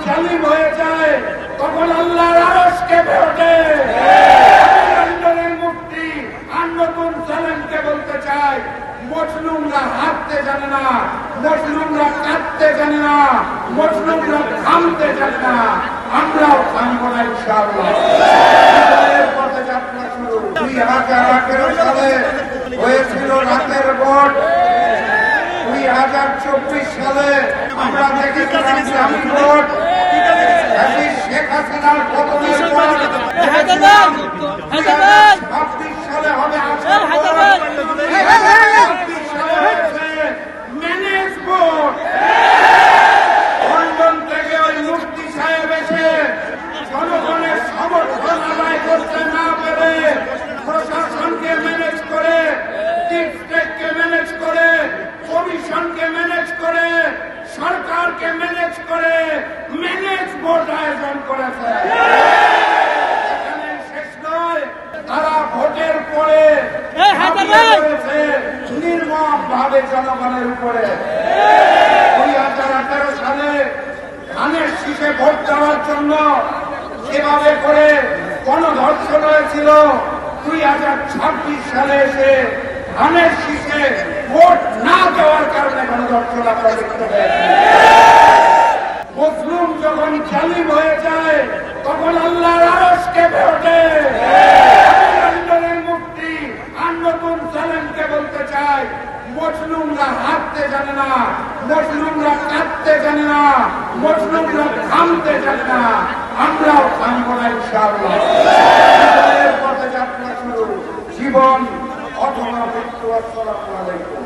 জালিম হয়ে যায় তখন আল্লাহর আরশ কেঁপে ওঠে। লন্ডনের মুফতি আর নতুন চ্যালেঞ্জকে বলতে চাই, মুসলিমরা হাঁটতে জানে না, মুসলিমরা কাঁদতে জানে না, মুসলিমরা থামতে জানে না। আমরাও থামবো না ইনশাআল্লাহ। পথে যাত্রা শুরু। 2018 সালে হয়েছিল রাতের ভোট। 2024 সালে আমরা দেখেছিলাম ইসলামী ভোট। শেখ হাসিনার পতনের পর 2026 সালে হবে ম্যানেজ ভোট। লন্ডন থেকে ওই মুফতি সাহেব এসে জনগণের সমর্থন আদায় করতে না পেরে প্রশাসনকে ম্যানেজ করে, ডিস্ট্রিক্টকে ম্যানেজ করে, কমিশনকে ম্যানেজ করে, সরকারকে ম্যানেজ করে ম্যানেজ ভোট আয়োজন করেছে। এখানে শেষ নয়, তারা ভোটের পরে নির্মম ভাবে জনগণের উপরে 2018 সালে ধানের শীষে ভোট দেওয়ার জন্য যেভাবে করে গণধর্ষণ হয়েছিল, 2026 সালে এসে ধানের শীষে ভোট না দেওয়ার কারণে গণধর্ষণ আমরা দেখতে পেয়েছি। মুসলিম যখন জালিম হয়ে যায় তখন আল্লাহর আরশ কেঁপে ওঠে। লন্ডনের মুফতি আর নতুন চ্যালেঞ্জকে বলতে চাই, মুসলিমরা হাঁটতে জানে না, মুসলিমরা কাঁদতে জানে না, মুসলিমরা থামতে জানে না। আমরাও থামবো না ইনশাআল্লাহ। পথে যাত্রা শুরু। জীবন অথবা মৃত্যু। আসসালামু আলাইকুম।